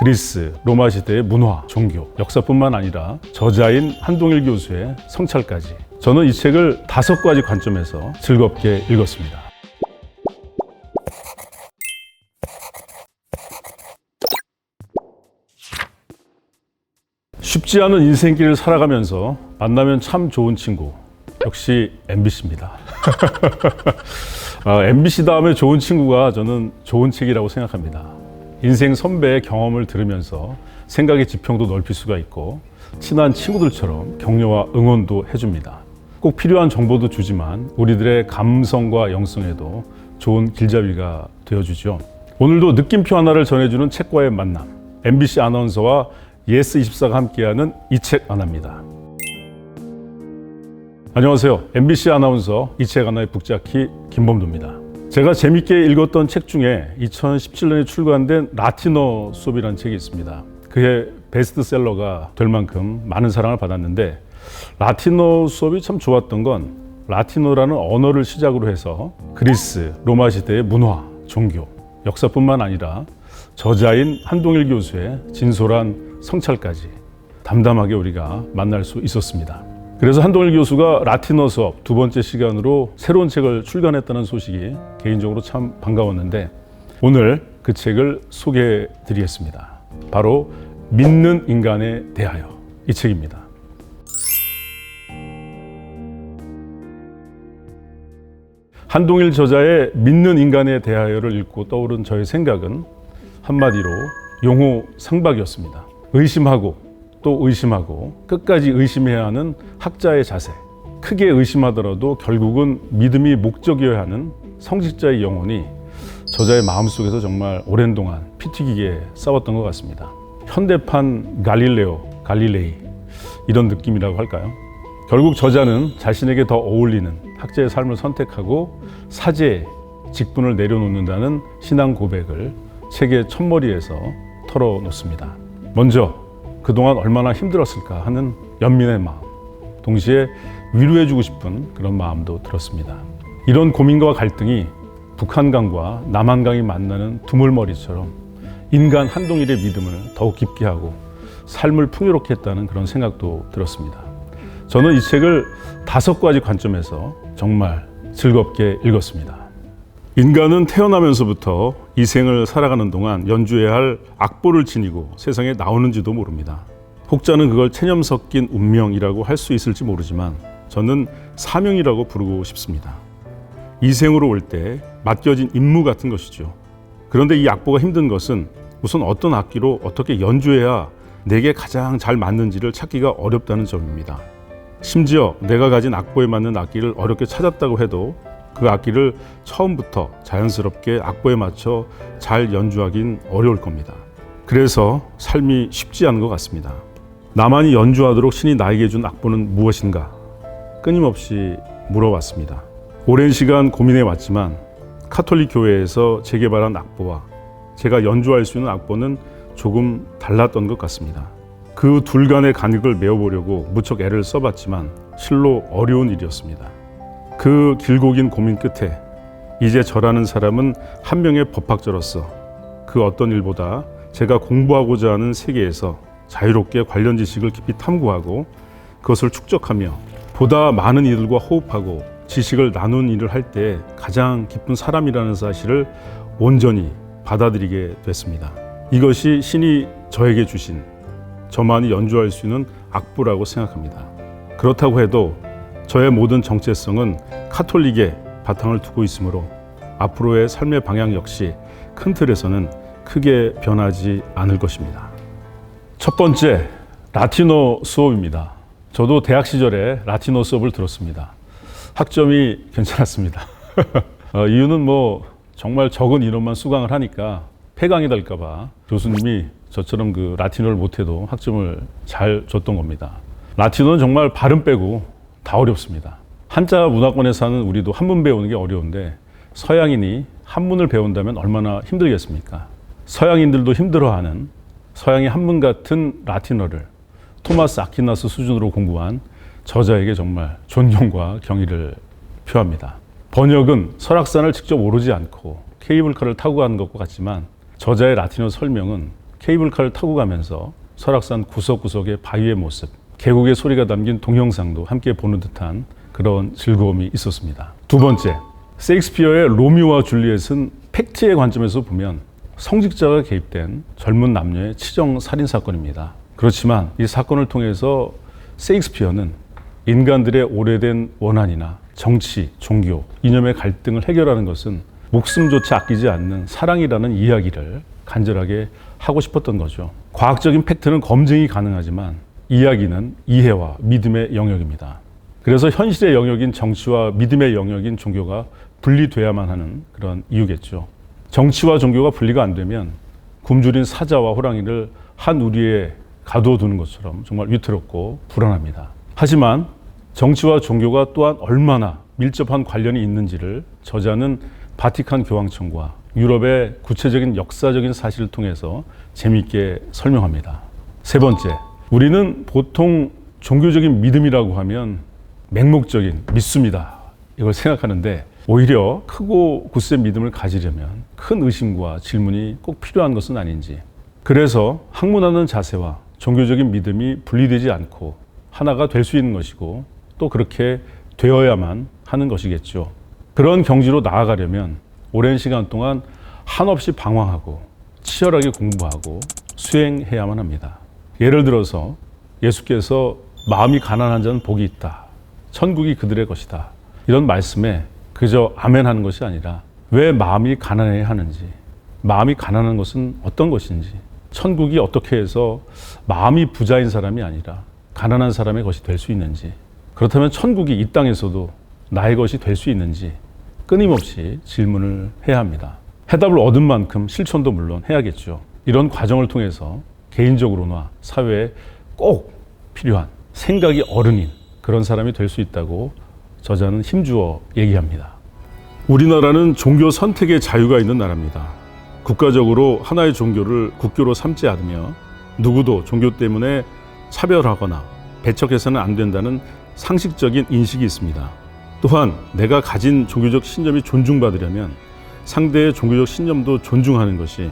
그리스, 로마 시대의 문화, 종교, 역사뿐만 아니라 저자인 한동일 교수의 성찰까지 저는 이 책을 5가지 관점에서 즐겁게 읽었습니다. 쉽지 않은 인생길을 살아가면서 만나면 참 좋은 친구, 역시 MBC입니다. MBC 다음에 좋은 친구가 저는 좋은 책이라고 생각합니다. 인생 선배의 경험을 들으면서 생각의 지평도 넓힐 수가 있고 친한 친구들처럼 격려와 응원도 해줍니다. 꼭 필요한 정보도 주지만 우리들의 감성과 영성에도 좋은 길잡이가 되어주죠. 오늘도 느낌표 하나를 전해주는 책과의 만남, MBC 아나운서와 예스24가 함께하는 이 책 하나입니다. 안녕하세요. MBC 아나운서 이 책 하나의 북잡기 김범도입니다. 제가 재밌게 읽었던 책 중에 2017년에 출간된 라틴어 수업이라는 책이 있습니다. 그해 베스트셀러가 될 만큼 많은 사랑을 받았는데, 라틴어 수업이 참 좋았던 건 라틴어라는 언어를 시작으로 해서 그리스, 로마 시대의 문화, 종교, 역사뿐만 아니라 저자인 한동일 교수의 진솔한 성찰까지 담담하게 우리가 만날 수 있었습니다. 그래서 한동일 교수가 라틴어 수업 2번째 시간으로 새로운 책을 출간했다는 소식이 개인적으로 참 반가웠는데, 오늘 그 책을 소개해 드리겠습니다. 바로 믿는 인간에 대하여, 이 책입니다. 한동일 저자의 믿는 인간에 대하여를 읽고 떠오른 저의 생각은 한마디로 용호상박이었습니다. 의심하고 또 의심하고 끝까지 의심해야 하는 학자의 자세, 크게 의심하더라도 결국은 믿음이 목적이어야 하는 성직자의 영혼이 저자의 마음속에서 정말 오랜 동안 피 튀기게 싸웠던 것 같습니다. 현대판 갈릴레이 이런 느낌이라고 할까요? 결국 저자는 자신에게 더 어울리는 학자의 삶을 선택하고 사제의 직분을 내려놓는다는 신앙 고백을 책의 첫머리에서 털어놓습니다. 먼저 그동안 얼마나 힘들었을까 하는 연민의 마음, 동시에 위로해주고 싶은 그런 마음도 들었습니다. 이런 고민과 갈등이 북한강과 남한강이 만나는 두물머리처럼 인간 한동일의 믿음을 더욱 깊게 하고 삶을 풍요롭게 했다는 그런 생각도 들었습니다. 저는 이 책을 5가지 관점에서 정말 즐겁게 읽었습니다. 인간은 태어나면서부터 이 생을 살아가는 동안 연주해야 할 악보를 지니고 세상에 나오는지도 모릅니다. 혹자는 그걸 체념 섞인 운명이라고 할 수 있을지 모르지만 저는 사명이라고 부르고 싶습니다. 이 생으로 올 때 맡겨진 임무 같은 것이죠. 그런데 이 악보가 힘든 것은 우선 어떤 악기로 어떻게 연주해야 내게 가장 잘 맞는지를 찾기가 어렵다는 점입니다. 심지어 내가 가진 악보에 맞는 악기를 어렵게 찾았다고 해도 그 악기를 처음부터 자연스럽게 악보에 맞춰 잘 연주하긴 어려울 겁니다. 그래서 삶이 쉽지 않은 것 같습니다. 나만이 연주하도록 신이 나에게 준 악보는 무엇인가? 끊임없이 물어왔습니다. 오랜 시간 고민해 왔지만 카톨릭 교회에서 재개발한 악보와 제가 연주할 수 있는 악보는 조금 달랐던 것 같습니다. 그 둘 간의 간극을 메워보려고 무척 애를 써봤지만 실로 어려운 일이었습니다. 그 길고 긴 고민 끝에 이제 저라는 사람은 한 명의 법학자로서 그 어떤 일보다 제가 공부하고자 하는 세계에서 자유롭게 관련 지식을 깊이 탐구하고 그것을 축적하며 보다 많은 이들과 호흡하고 지식을 나눈 일을 할 때 가장 기쁜 사람이라는 사실을 온전히 받아들이게 됐습니다. 이것이 신이 저에게 주신 저만이 연주할 수 있는 악보라고 생각합니다. 그렇다고 해도 저의 모든 정체성은 카톨릭에 바탕을 두고 있으므로 앞으로의 삶의 방향 역시 큰 틀에서는 크게 변하지 않을 것입니다. 첫 번째, 라틴어 수업입니다. 저도 대학 시절에 라틴어 수업을 들었습니다. 학점이 괜찮았습니다. 이유는 정말 적은 인원만 수강을 하니까 폐강이 될까 봐 교수님이 저처럼 그 라틴어를 못해도 학점을 잘 줬던 겁니다. 라틴어는 정말 발음 빼고 다 어렵습니다. 한자 문화권에 사는 우리도 한문 배우는 게 어려운데 서양인이 한문을 배운다면 얼마나 힘들겠습니까? 서양인들도 힘들어하는 서양의 한문 같은 라틴어를 토마스 아퀴나스 수준으로 공부한 저자에게 정말 존경과 경의를 표합니다. 번역은 설악산을 직접 오르지 않고 케이블카를 타고 가는 것과 같지만 저자의 라틴어 설명은 케이블카를 타고 가면서 설악산 구석구석의 바위의 모습, 계곡의 소리가 담긴 동영상도 함께 보는 듯한 그런 즐거움이 있었습니다. 두 번째, 셰익스피어의 로미오와 줄리엣은 팩트의 관점에서 보면 성직자가 개입된 젊은 남녀의 치정 살인 사건입니다. 그렇지만 이 사건을 통해서 셰익스피어는 인간들의 오래된 원한이나 정치, 종교, 이념의 갈등을 해결하는 것은 목숨조차 아끼지 않는 사랑이라는 이야기를 간절하게 하고 싶었던 거죠. 과학적인 팩트는 검증이 가능하지만 이야기는 이해와 믿음의 영역입니다. 그래서 현실의 영역인 정치와 믿음의 영역인 종교가 분리돼야만 하는 그런 이유겠죠. 정치와 종교가 분리가 안 되면 굶주린 사자와 호랑이를 한 우리에 가두어두는 것처럼 정말 위태롭고 불안합니다. 하지만 정치와 종교가 또한 얼마나 밀접한 관련이 있는지를 저자는 바티칸 교황청과 유럽의 구체적인 역사적인 사실을 통해서 재미있게 설명합니다. 세 번째, 우리는 보통 종교적인 믿음이라고 하면 맹목적인 믿습니다, 이걸 생각하는데 오히려 크고 굳센 믿음을 가지려면 큰 의심과 질문이 꼭 필요한 것은 아닌지, 그래서 학문하는 자세와 종교적인 믿음이 분리되지 않고 하나가 될 수 있는 것이고 또 그렇게 되어야만 하는 것이겠죠. 그런 경지로 나아가려면 오랜 시간 동안 한없이 방황하고 치열하게 공부하고 수행해야만 합니다. 예를 들어서 예수께서 마음이 가난한 자는 복이 있다, 천국이 그들의 것이다, 이런 말씀에 그저 아멘 하는 것이 아니라 왜 마음이 가난해야 하는지, 마음이 가난한 것은 어떤 것인지, 천국이 어떻게 해서 마음이 부자인 사람이 아니라 가난한 사람의 것이 될 수 있는지, 그렇다면 천국이 이 땅에서도 나의 것이 될 수 있는지 끊임없이 질문을 해야 합니다. 해답을 얻은 만큼 실천도 물론 해야겠죠. 이런 과정을 통해서 개인적으로나 사회에 꼭 필요한 생각이 어른인 그런 사람이 될 수 있다고 저자는 힘주어 얘기합니다. 우리나라는 종교 선택의 자유가 있는 나라입니다. 국가적으로 하나의 종교를 국교로 삼지 않으며 누구도 종교 때문에 차별하거나 배척해서는 안 된다는 상식적인 인식이 있습니다. 또한 내가 가진 종교적 신념이 존중받으려면 상대의 종교적 신념도 존중하는 것이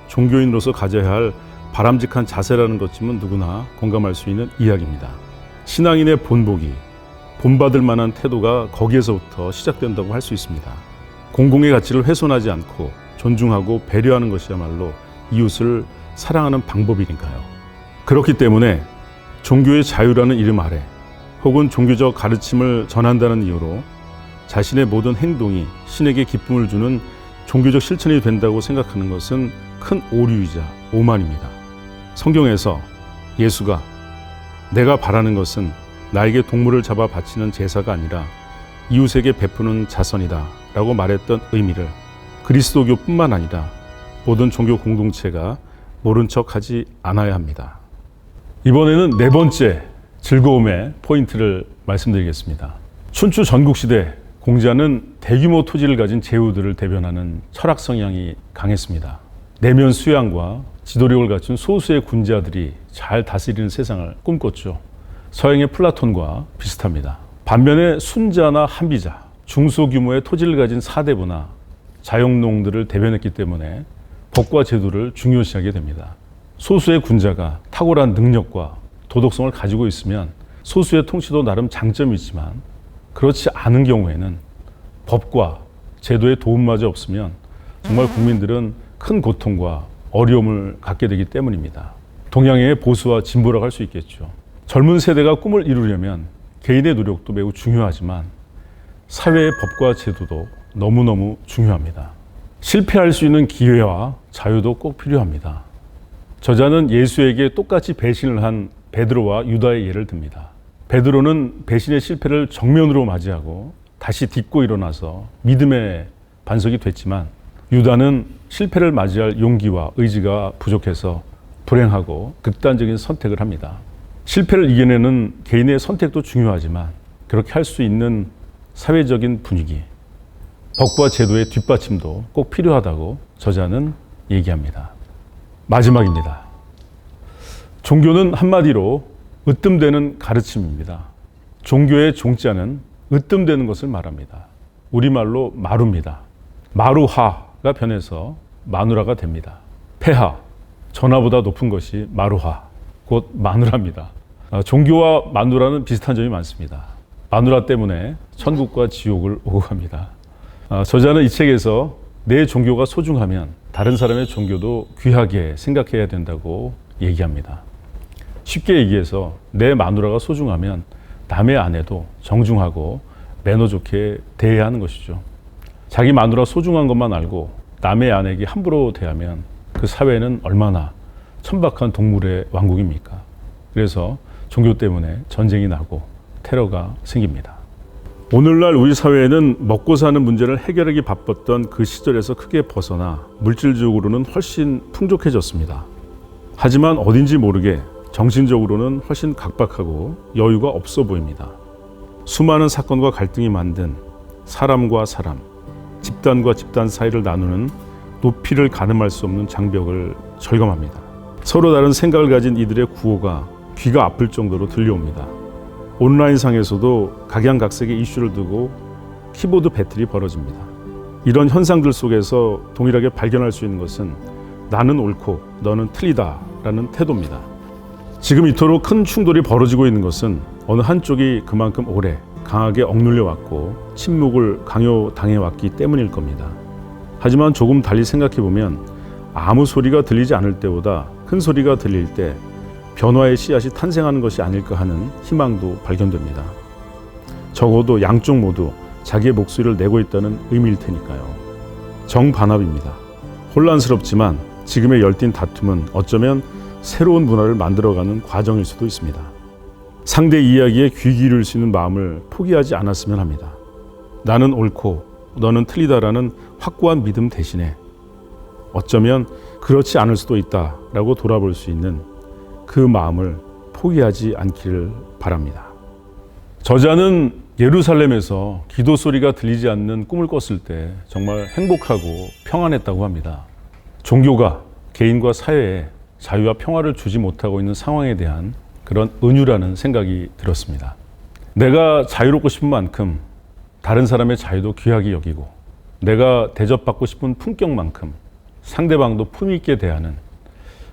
종교인으로서 가져야 할 바람직한 자세라는 것쯤은 누구나 공감할 수 있는 이야기입니다. 신앙인의 본보기, 본받을 만한 태도가 거기에서부터 시작된다고 할 수 있습니다. 공공의 가치를 훼손하지 않고 존중하고 배려하는 것이야말로 이웃을 사랑하는 방법이니까요. 그렇기 때문에 종교의 자유라는 이름 아래 혹은 종교적 가르침을 전한다는 이유로 자신의 모든 행동이 신에게 기쁨을 주는 종교적 실천이 된다고 생각하는 것은 큰 오류이자 오만입니다. 성경에서 예수가 내가 바라는 것은 나에게 동물을 잡아 바치는 제사가 아니라 이웃에게 베푸는 자선이다 라고 말했던 의미를 그리스도교뿐만 아니라 모든 종교 공동체가 모른 척하지 않아야 합니다. 이번에는 네 번째 즐거움의 포인트를 말씀드리겠습니다. 춘추 전국시대 공자는 대규모 토지를 가진 제후들을 대변하는 철학 성향이 강했습니다. 내면 수양과 지도력을 갖춘 소수의 군자들이 잘 다스리는 세상을 꿈꿨죠. 서양의 플라톤과 비슷합니다. 반면에 순자나 한비자, 중소규모의 토지를 가진 사대부나 자영농들을 대변했기 때문에 법과 제도를 중요시하게 됩니다. 소수의 군자가 탁월한 능력과 도덕성을 가지고 있으면 소수의 통치도 나름 장점이 있지만 그렇지 않은 경우에는 법과 제도의 도움마저 없으면 정말 국민들은 큰 고통과 어려움을 갖게 되기 때문입니다. 동양의 보수와 진보라고 할 수 있겠죠. 젊은 세대가 꿈을 이루려면 개인의 노력도 매우 중요하지만 사회의 법과 제도도 너무너무 중요합니다. 실패할 수 있는 기회와 자유도 꼭 필요합니다. 저자는 예수에게 똑같이 배신을 한 베드로와 유다의 예를 듭니다. 베드로는 배신의 실패를 정면으로 맞이하고 다시 딛고 일어나서 믿음의 반석이 됐지만 유다는 실패를 맞이할 용기와 의지가 부족해서 불행하고 극단적인 선택을 합니다. 실패를 이겨내는 개인의 선택도 중요하지만 그렇게 할 수 있는 사회적인 분위기, 법과 제도의 뒷받침도 꼭 필요하다고 저자는 얘기합니다. 마지막입니다. 종교는 한마디로 으뜸되는 가르침입니다. 종교의 종자는 으뜸되는 것을 말합니다. 우리말로 마루입니다. 마루하가 변해서 마누라가 됩니다. 폐하, 전하보다 높은 것이 마루하, 곧 마누라입니다. 종교와 마누라는 비슷한 점이 많습니다. 마누라 때문에 천국과 지옥을 오고 갑니다. 저자는 이 책에서 내 종교가 소중하면 다른 사람의 종교도 귀하게 생각해야 된다고 얘기합니다. 쉽게 얘기해서 내 마누라가 소중하면 남의 아내도 정중하고 매너 좋게 대해야 하는 것이죠. 자기 마누라 소중한 것만 알고 남의 아내에게 함부로 대하면 그 사회는 얼마나 천박한 동물의 왕국입니까? 그래서 종교 때문에 전쟁이 나고 테러가 생깁니다. 오늘날 우리 사회는 먹고 사는 문제를 해결하기 바빴던 그 시절에서 크게 벗어나 물질적으로는 훨씬 풍족해졌습니다. 하지만 어딘지 모르게 정신적으로는 훨씬 각박하고 여유가 없어 보입니다. 수많은 사건과 갈등이 만든 사람과 사람, 집단과 집단 사이를 나누는 높이를 가늠할 수 없는 장벽을 절감합니다. 서로 다른 생각을 가진 이들의 구호가 귀가 아플 정도로 들려옵니다. 온라인상에서도 각양각색의 이슈를 두고 키보드 배틀이 벌어집니다. 이런 현상들 속에서 동일하게 발견할 수 있는 것은 나는 옳고 너는 틀리다 라는 태도입니다. 지금 이토록 큰 충돌이 벌어지고 있는 것은 어느 한쪽이 그만큼 오래 강하게 억눌려 왔고 침묵을 강요당해 왔기 때문일 겁니다. 하지만 조금 달리 생각해 보면 아무 소리가 들리지 않을 때보다 큰 소리가 들릴 때 변화의 씨앗이 탄생하는 것이 아닐까 하는 희망도 발견됩니다. 적어도 양쪽 모두 자기의 목소리를 내고 있다는 의미일 테니까요. 정반합입니다. 혼란스럽지만 지금의 열띤 다툼은 어쩌면 새로운 문화를 만들어가는 과정일 수도 있습니다. 상대 이야기에 귀 기울일 수 있는 마음을 포기하지 않았으면 합니다. 나는 옳고 너는 틀리다라는 확고한 믿음 대신에 어쩌면 그렇지 않을 수도 있다라고 돌아볼 수 있는 그 마음을 포기하지 않기를 바랍니다. 저자는 예루살렘에서 기도 소리가 들리지 않는 꿈을 꿨을 때 정말 행복하고 평안했다고 합니다. 종교가 개인과 사회에 자유와 평화를 주지 못하고 있는 상황에 대한 그런 은유라는 생각이 들었습니다. 내가 자유롭고 싶은 만큼 다른 사람의 자유도 귀하게 여기고 내가 대접받고 싶은 품격만큼 상대방도 품위 있게 대하는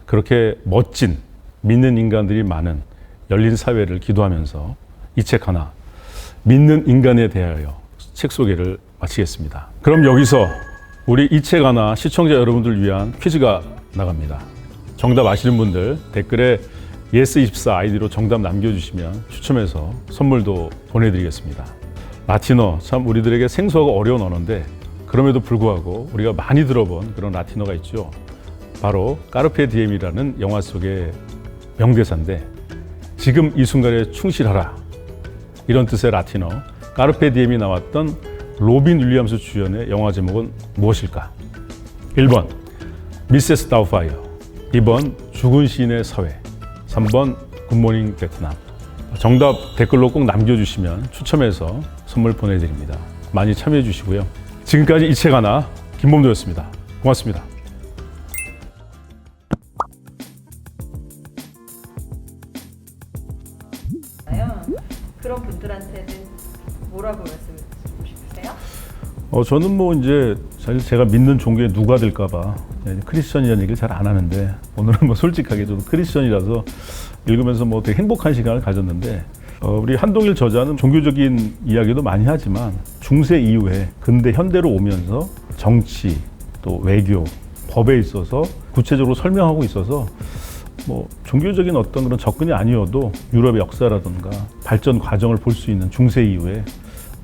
그렇게 멋진 믿는 인간들이 많은 열린 사회를 기도하면서 이 책 하나 믿는 인간에 대하여 책 소개를 마치겠습니다. 그럼 여기서 우리 이 책 하나 시청자 여러분들 위한 퀴즈가 나갑니다. 정답 아시는 분들 댓글에 yes24 아이디로 정답 남겨주시면 추첨해서 선물도 보내드리겠습니다. 라틴어 참 우리들에게 생소하고 어려운 언어인데 그럼에도 불구하고 우리가 많이 들어본 그런 라틴어가 있죠. 바로 까르페 디엠이라는 영화 속의 명대사인데 지금 이 순간에 충실하라 이런 뜻의 라틴어 까르페 디엠이 나왔던 로빈 윌리엄스 주연의 영화 제목은 무엇일까? 1번 미세스 다우파이어, 2번 죽은 시인의 사회, 3번 굿모닝 베트남. 정답 댓글로 꼭 남겨주시면 추첨해서 선물 보내드립니다. 많이 참여해 주시고요. 지금까지 이 책 하나 김범도였습니다. 고맙습니다. 그런 분들한테는 뭐라고 말씀드리고 싶으세요? 저는 뭐 이제 사실 제가 믿는 종교에 누가 될까봐 크리스천이라는 얘기를 잘 안 하는데 오늘은 뭐 솔직하게 저도 크리스천이라서 읽으면서 뭐 되게 행복한 시간을 가졌는데 우리 한동일 저자는 종교적인 이야기도 많이 하지만 중세 이후에 근대 현대로 오면서 정치 또 외교 법에 있어서 구체적으로 설명하고 있어서 뭐 종교적인 어떤 그런 접근이 아니어도 유럽의 역사라든가 발전 과정을 볼 수 있는 중세 이후에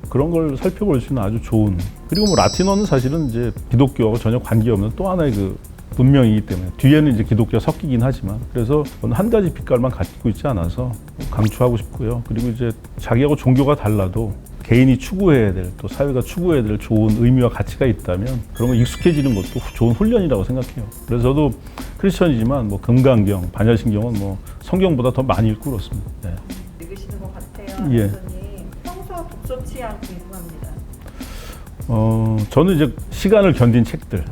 그런 걸 살펴볼 수 있는 아주 좋은, 그리고 뭐 라틴어는 사실은 이제 기독교하고 전혀 관계없는 또 하나의 그 문명이기 때문에 뒤에는 이제 기독교가 섞이긴 하지만 그래서 한 가지 빛깔만 갖고 있지 않아서 강추하고 싶고요. 그리고 이제 자기하고 종교가 달라도 개인이 추구해야 될, 또 사회가 추구해야 될 좋은 의미와 가치가 있다면 그런 거 익숙해지는 것도 좋은 훈련이라고 생각해요. 그래서 저도 크리스천이지만 뭐 금강경, 반야신경은 뭐 성경보다 더 많이 읽고 그렇습니다. 네. 읽으시는 것 같아요. 예. 교수님, 평소 독서 취향 궁금합니다. 저는 이제 시간을 견딘 책들,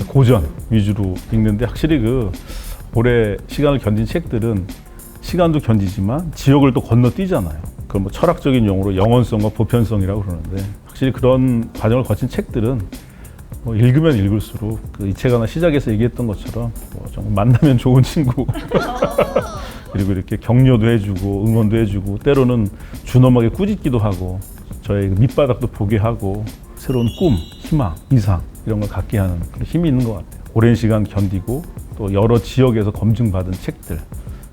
고전 위주로 읽는데 확실히 그 오래 시간을 견딘 책들은 시간도 견디지만 지역을 또 건너뛰잖아요. 그걸 뭐 철학적인 용어로 영원성과 보편성이라고 그러는데 확실히 그런 과정을 거친 책들은 뭐 읽으면 읽을수록 그 이 책 하나 시작해서 얘기했던 것처럼 뭐 정말 만나면 좋은 친구 그리고 이렇게 격려도 해주고 응원도 해주고 때로는 준엄하게 꾸짖기도 하고 저의 밑바닥도 보게 하고 새로운 꿈, 희망, 이상 이런 걸 갖게 하는 그런 힘이 있는 것 같아요. 오랜 시간 견디고 또 여러 지역에서 검증받은 책들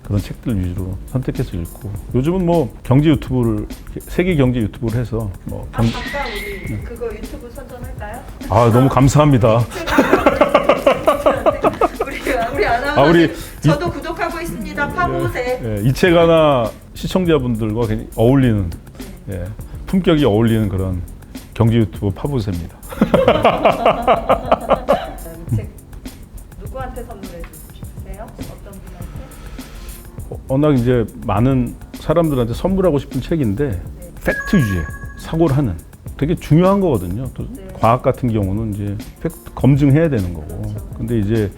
그런 책들 위주로 선택해서 읽고 요즘은 뭐 경제 유튜브를 세계 경제 유튜브를 해서 뭐 잠깐 우리 그거 유튜브 선전할까요? 아 너무 감사합니다. 우리 아나운서 우리 저도 구독하고 있습니다. 파보세. 예, 이 책 하나 시청자분들과 굉장히 어울리는 품격이 어울리는 그런 경제 유튜브 파보세입니다. 이 책 누구한테 선물해 주고 싶으세요? 어떤 분한테? 워낙 이제 많은 사람들한테 선물하고 싶은 책인데 팩트 위주의 사고를 하는 되게 중요한 거거든요. 또 네. 과학 같은 경우는 이제 팩트 검증해야 되는 거고. 그렇죠. 근데 이제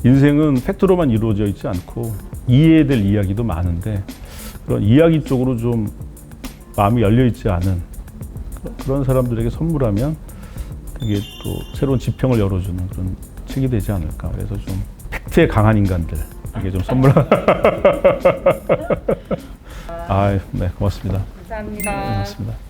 인생은 팩트로만 이루어져 있지 않고 이해해야 될 이야기도 많은데 그런 이야기 쪽으로 좀 마음이 열려 있지 않은 그런 사람들에게 선물하면 그게 또 새로운 지평을 열어주는 그런 책이 되지 않을까. 그래서 좀 팩트에 강한 인간들에게 좀 선물. 네, 고맙습니다. 감사합니다. 네, 고맙습니다.